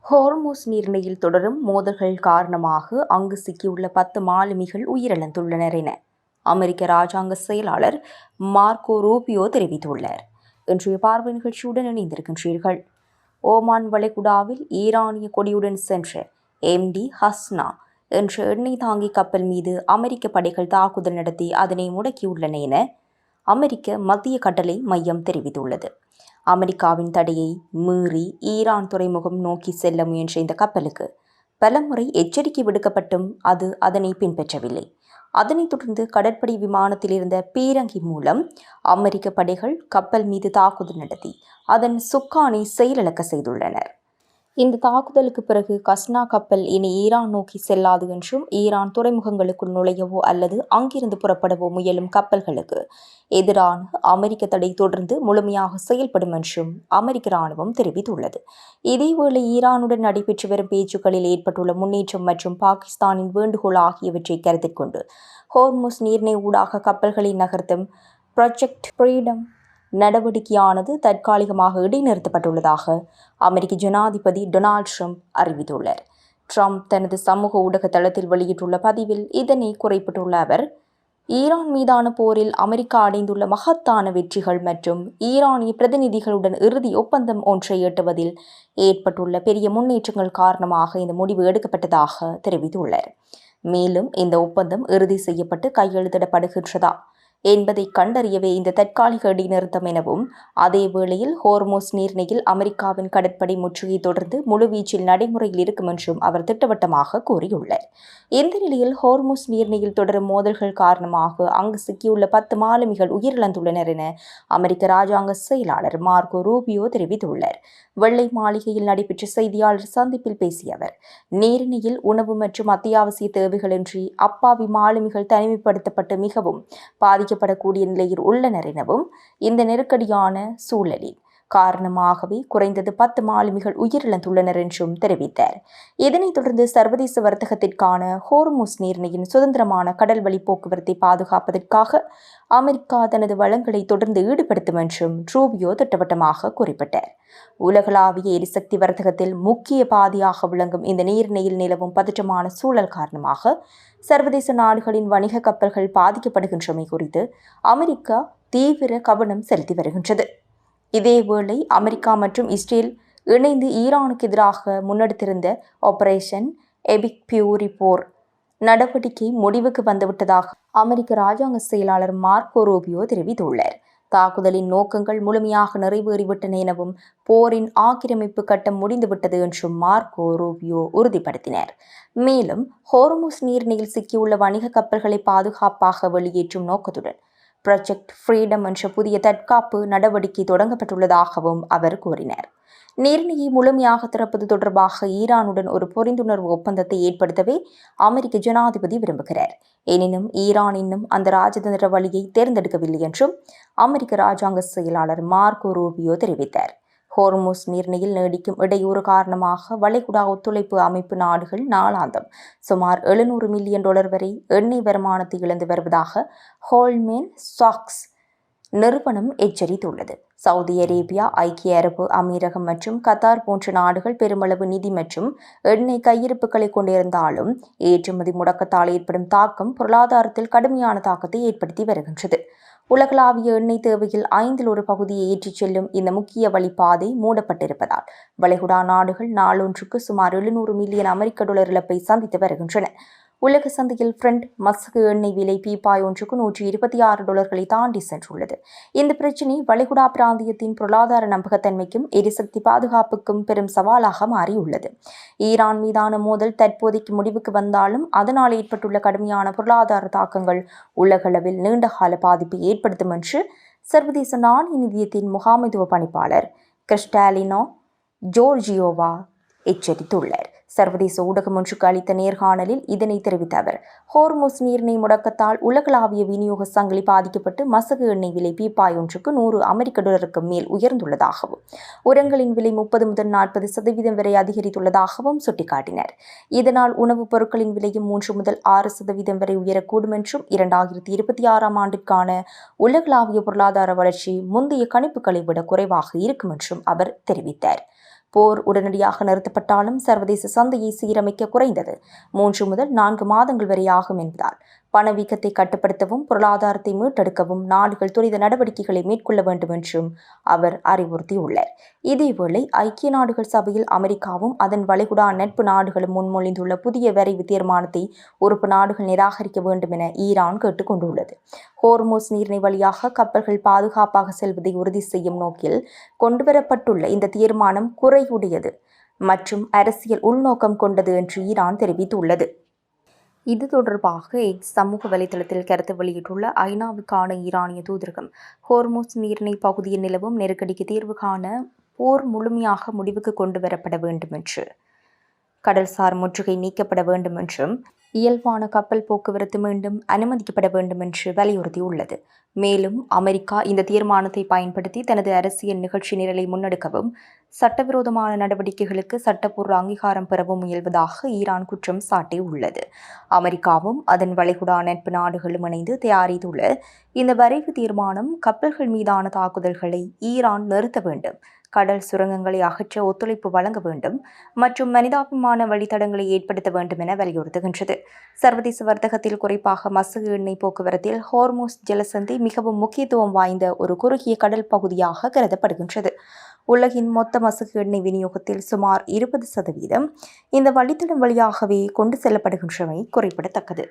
Hormuz நீரிணையில் தொடரும் மோதல்கள் காரணமாக அங்கு சிக்கியுள்ள 10 மாலுமிகள் உயிரிழந்துள்ளனர் என அமெரிக்க ராஜாங்க செயலாளர் மார்க்கோ ரூபியோ தெரிவித்துள்ளார். இன்றைய பார்வை நிகழ்ச்சியுடன் இணைந்திருக்கின்றீர்கள். ஓமான் வளைகுடாவில் ஈரானிய கொடியுடன் சென்ற MD ஹஸ்னா என்ற எண்ணெய் தாங்கி கப்பல் மீது அமெரிக்க படைகள் தாக்குதல் நடத்தி அதனை முடக்கியுள்ளன என அமெரிக்க மத்திய கட்டளை மையம் தெரிவித்துள்ளது. அமெரிக்காவின் தடையை மீறி ஈரான் துறைமுகம் நோக்கி செல்ல முயன்ற இந்த கப்பலுக்கு பலமுறை எச்சரிக்கை விடுக்கப்பட்டும் அது அதனை பின்பற்றவில்லை. அதனைத் தொடர்ந்து கடற்படை விமானத்தில் இருந்த பீரங்கி மூலம் அமெரிக்க படைகள் கப்பல் மீது தாக்குதல் நடத்தி அதன் சுக்கானை செயலிழக்க செய்துள்ளனர். இந்த தாக்குதலுக்கு பிறகு கஸ்னா கப்பல் இனி ஈரான் நோக்கி செல்லாது என்றும் ஈரான் துறைமுகங்களுக்குள் நுழையவோ அல்லது அங்கிருந்து புறப்படவோ முயலும் கப்பல்களுக்கு எதிரான அமெரிக்க தடை தொடர்ந்து முழுமையாக செயல்படும் என்றும் அமெரிக்க இராணுவம் தெரிவித்துள்ளது. இதேவேளை ஈரானுடன் நடைபெற்று வரும் பேச்சுக்களில் ஏற்பட்டுள்ள முன்னேற்றம் மற்றும் பாகிஸ்தானின் வேண்டுகோள் ஆகியவற்றை கருத்தில் கொண்டு ஹோர்முஸ் நீரிணை ஊடாக கப்பல்களை நகர்த்தும் ப்ராஜெக்ட் ஃப்ரீடம் நடவடிக்கையானது தற்காலிகமாக இடைநிறுத்தப்பட்டுள்ளதாக அமெரிக்க ஜனாதிபதி டொனால்ட் ட்ரம்ப் அறிவித்துள்ளார். ட்ரம்ப் தனது சமூக ஊடக தளத்தில் வெளியிட்டுள்ள பதிவில் இதனை குறிப்பிட்டுள்ள அவர், ஈரான் மீதான போரில் அமெரிக்கா அடைந்துள்ள மகத்தான வெற்றிகள் மற்றும் ஈரானிய பிரதிநிதிகளுடன் இறுதி ஒப்பந்தம் ஒன்றை எட்டுவதில் ஏற்பட்டுள்ள பெரிய முன்னேற்றங்கள் காரணமாக இந்த முடிவு எடுக்கப்பட்டதாக தெரிவித்துள்ளார். மேலும் இந்த ஒப்பந்தம் இறுதி செய்யப்பட்டு கையெழுத்திடப்படுகின்றதா என்பதை கண்டறியவே இந்த தற்காலிக இடைநிறுத்தம் எனவும், அதே வேளையில் ஹோர்முஸ் நீரிணையில் அமெரிக்காவின் கடற்படை முற்றுகை தொடர்ந்து முழுவீச்சில் நடைமுறையில் இருக்கும் என்றும் அவர் திட்டவட்டமாக கூறியுள்ளார். இந்த நிலையில் ஹோர்முஸ் நீரிணையில் தொடரும் மோதல்கள் காரணமாக அங்கு சிக்கியுள்ள 10 மாலுமிகள் உயிரிழந்துள்ளனர் என அமெரிக்க ராஜாங்க செயலாளர் மார்க்கோ ரூபியோ தெரிவித்துள்ளார். வெள்ளை மாளிகையில் நடைபெற்ற செய்தியாளர் சந்திப்பில் பேசிய அவர், நீரிணையில் உணவு மற்றும் அத்தியாவசிய தேவைகளின்றி அப்பாவி மாலுமிகள் தனிமைப்படுத்தப்பட்டு மிகவும் பாதிக்கப்படக்கூடிய நிலையில் உள்ளனர் எனவும், இந்த நெருக்கடியான சூழலில் காரணமாகவே குறைந்தது 10 மாலுமிகள் உயிரிழந்துள்ளனர் என்றும் தெரிவித்தார். இதனைத் தொடர்ந்து சர்வதேச வர்த்தகத்திற்கான ஹோர்முஸ் நீரிணையின் சுதந்திரமான கடல்வழி போக்குவரத்தை பாதுகாப்பதற்காக அமெரிக்கா தனது வளங்களை தொடர்ந்து ஈடுபடுத்தும் என்றும் ரூபியோ திட்டவட்டமாக குறிப்பிட்டார். உலகளாவிய எரிசக்தி வர்த்தகத்தில் முக்கிய பாதையாக விளங்கும் இந்த நீரிணையில் நிலவும் பதற்றமான சூழல் காரணமாக சர்வதேச நாடுகளின் வணிக கப்பல்கள் பாதிக்கப்படுகின்றமை குறித்து அமெரிக்கா தீவிர கவனம் செலுத்தி வருகின்றது. இதேவேளை அமெரிக்கா மற்றும் இஸ்ரேல் இணைந்து ஈரானுக்கு எதிராக முன்னெடுத்திருந்த ஆபரேஷன் எபிக் ஃபியூரி போர் நடவடிக்கை முடிவுக்கு வந்துவிட்டதாக அமெரிக்க ராஜாங்க செயலாளர் மார்க்கோ ரூபியோ தெரிவித்துள்ளார். தாக்குதலின் நோக்கங்கள் முழுமையாக நிறைவேறிவிட்டன எனவும், போரின் ஆக்கிரமிப்பு கட்டம் முடிந்துவிட்டது என்றும் மார்க்கோ ரூபியோ உறுதிப்படுத்தினார். மேலும் ஹோர்முஸ் நீரிணையில் சிக்கியுள்ள வணிக கப்பல்களை பாதுகாப்பாக வெளியேற்றும் நோக்கத்துடன் ப்ராஜெக்ட் ஃப்ரீடம் என்ற புதிய தற்காப்பு நடவடிக்கை தொடங்கப்பட்டுள்ளதாகவும் அவர் கூறினார். நீரிணையை முழுமையாக திறப்பது தொடர்பாக ஈரானுடன் ஒரு புரிந்துணர்வு ஒப்பந்தத்தை ஏற்படுத்தவே அமெரிக்க ஜனாதிபதி விரும்புகிறார். எனினும் ஈரான் இன்னும் அந்த ராஜதந்திர வழியை தேர்ந்தெடுக்கவில்லை என்றும் அமெரிக்க ராஜாங்க செயலாளர் மார்க்கோ ரூபியோ தெரிவித்தார். ஹோர்முஸ் நீரிணையில் நீடிக்கும் இடையூறு காரணமாக வளைகுடா ஒத்துழைப்பு அமைப்பு நாடுகள் நாளாந்தம் சுமார் $700 மில்லியன் வரை எண்ணெய் வருமானத்தை இழந்து வருவதாக கோல்ட்மேன் சாக்ஸ் நிறுவனம் எச்சரித்துள்ளது. சவுதி அரேபியா, ஐக்கிய அரபு அமீரகம் மற்றும் கத்தார் போன்ற நாடுகள் பெருமளவு நிதி மற்றும் எண்ணெய் கையிருப்புகளை கொண்டிருந்தாலும் ஏற்றுமதி முடக்கத்தால் ஏற்படும் தாக்கம் பொருளாதாரத்தில் கடுமையான தாக்கத்தை ஏற்படுத்தி வருகின்றது. உலகளாவிய எண்ணெய் தேவையில் 5 ஒரு பகுதியை ஏற்றிச் செல்லும் இந்த முக்கிய வழிப்பாதை மூடப்பட்டிருப்பதால் வளைகுடா நாடுகள் நாளொன்றுக்கு சுமார் $700 மில்லியன் அமெரிக்க இழப்பை சந்தித்து வருகின்றன. உலக சந்தையில் பிரெண்ட் மசகு எண்ணெய் விலை பீப்பாய் ஒன்றுக்கு $126 தாண்டி சென்றுள்ளது. இந்த பிரச்சினை வளைகுடா பிராந்தியத்தின் பொருளாதார நம்பகத்தன்மைக்கும் எரிசக்தி பாதுகாப்புக்கும் பெரும் சவாலாக மாறியுள்ளது. ஈரான் மீதான மோதல் தற்போதைக்கு முடிவுக்கு வந்தாலும் அதனால் ஏற்பட்டுள்ள கடுமையான பொருளாதார தாக்கங்கள் உலகளவில் நீண்டகால பாதிப்பை ஏற்படுத்தும் என்று சர்வதேச நாணய நிதியத்தின் முகாமைத்துவ பணிப்பாளர் கிறிஸ்டாலினா ஜோர்ஜியோவா எச்சரித்துள்ளார். சர்வதேச ஊடகம் ஒன்றுக்கு அளித்த நேர்காணலில் இதனை தெரிவித்த அவர், ஹோர்முஸ் நீரிணை முடக்கத்தால் உலகளாவிய விநியோக சங்கிலி பாதிக்கப்பட்டு மசகு எண்ணெய் விலை பீப்பாய் ஒன்றுக்கு $100 மேல் உயர்ந்துள்ளதாகவும், உரங்களின் விலை 30 முதல் 40% வரை அதிகரித்துள்ளதாகவும் சுட்டிக்காட்டினர். இதனால் உணவுப் பொருட்களின் விலையும் 3 முதல் 6% வரை உயரக்கூடும் என்றும் 2026ஆம் ஆண்டிற்கான உலகளாவிய பொருளாதார வளர்ச்சி முந்தைய கணிப்புகளை விட குறைவாக இருக்கும் என்றும் அவர் தெரிவித்தார். போர் உடனடியாக நிறுத்தப்பட்டாலும் சர்வதேச சந்தையை சீரமைக்க குறைந்தது 3 முதல் 4 மாதங்கள் வரை ஆகும் என்பதால் பணவீக்கத்தை கட்டுப்படுத்தவும் பொருளாதாரத்தை மீட்டெடுக்கவும் நாடுகள் துரித நடவடிக்கைகளை மேற்கொள்ள வேண்டும் என்றும் அவர் அறிவுறுத்தியுள்ளார். இதேவேளை ஐக்கிய நாடுகள் சபையில் அமெரிக்காவும் அதன் வளைகுடா நட்பு நாடுகளும் முன்மொழிந்துள்ள புதிய வரைவு தீர்மானத்தை உறுப்பு நாடுகள் நிராகரிக்க வேண்டும் என ஈரான் கேட்டுக் கொண்டுள்ளது. ஹோர்மோஸ் நீரிணை வழியாக கப்பல்கள் பாதுகாப்பாக செல்வதை உறுதி செய்யும் நோக்கில் கொண்டுவரப்பட்டுள்ள இந்த தீர்மானம் குறையுடையது மற்றும் அரசியல் உள்நோக்கம் கொண்டது என்று ஈரான் தெரிவித்துள்ளது. இது தொடர்பாக எக்ஸ் சமூக வலைதளத்தில் கருத்து வெளியிட்டுள்ள ஐநாவுக்கான ஈரானிய தூதரகம், ஹோர்மோஸ் நீரிணை பகுதியில் நிலவும் நெருக்கடிக்கு தீர்வு காண போர் முழுமையாக முடிவுக்கு கொண்டு வரப்பட வேண்டும் என்று, கடல்சார் முற்றுகை நீக்கப்பட வேண்டும் என்றும், இயல்பான கப்பல் போக்குவரத்து மீண்டும் அனுமதிக்கப்பட வேண்டும் என்று வலியுறுத்தியுள்ளது. மேலும் அமெரிக்கா இந்த தீர்மானத்தை பயன்படுத்தி தனது அரசியல் நிகழ்ச்சி நிரலை முன்னெடுக்கவும் சட்டவிரோதமான நடவடிக்கைகளுக்கு சட்டப்பூர்வ அங்கீகாரம் பெறவும் முயல்வதாக ஈரான் குற்றம் சாட்டியுள்ளது. அமெரிக்காவும் அதன் வளைகுடா நட்பு நாடுகளும் இணைந்து தயாரித்துள்ள இந்த வரைவு தீர்மானம் கப்பல்கள் மீதான தாக்குதல்களை ஈரான் நிறுத்த வேண்டும், கடல் சுரங்கங்களை அகற்ற ஒத்துழைப்பு வழங்க வேண்டும் மற்றும் மனிதாபிமான வழித்தடங்களை ஏற்படுத்த வேண்டும் என வலியுறுத்துகின்றது. சர்வதேச வர்த்தகத்தில் குறிப்பாக மசகு எண்ணெய் போக்குவரத்தில் ஹோர்மோஸ் ஜலசந்தி மிகவும் முக்கியத்துவம் வாய்ந்த ஒரு குறுகிய கடல் பகுதியாக கருதப்படுகின்றது. உலகின் மொத்த மசகு எண்ணெய் விநியோகத்தில் சுமார் 20% இந்த வழித்தடம் வழியாகவே கொண்டு செல்லப்படுகின்றமை குறிப்பிடத்தக்கது.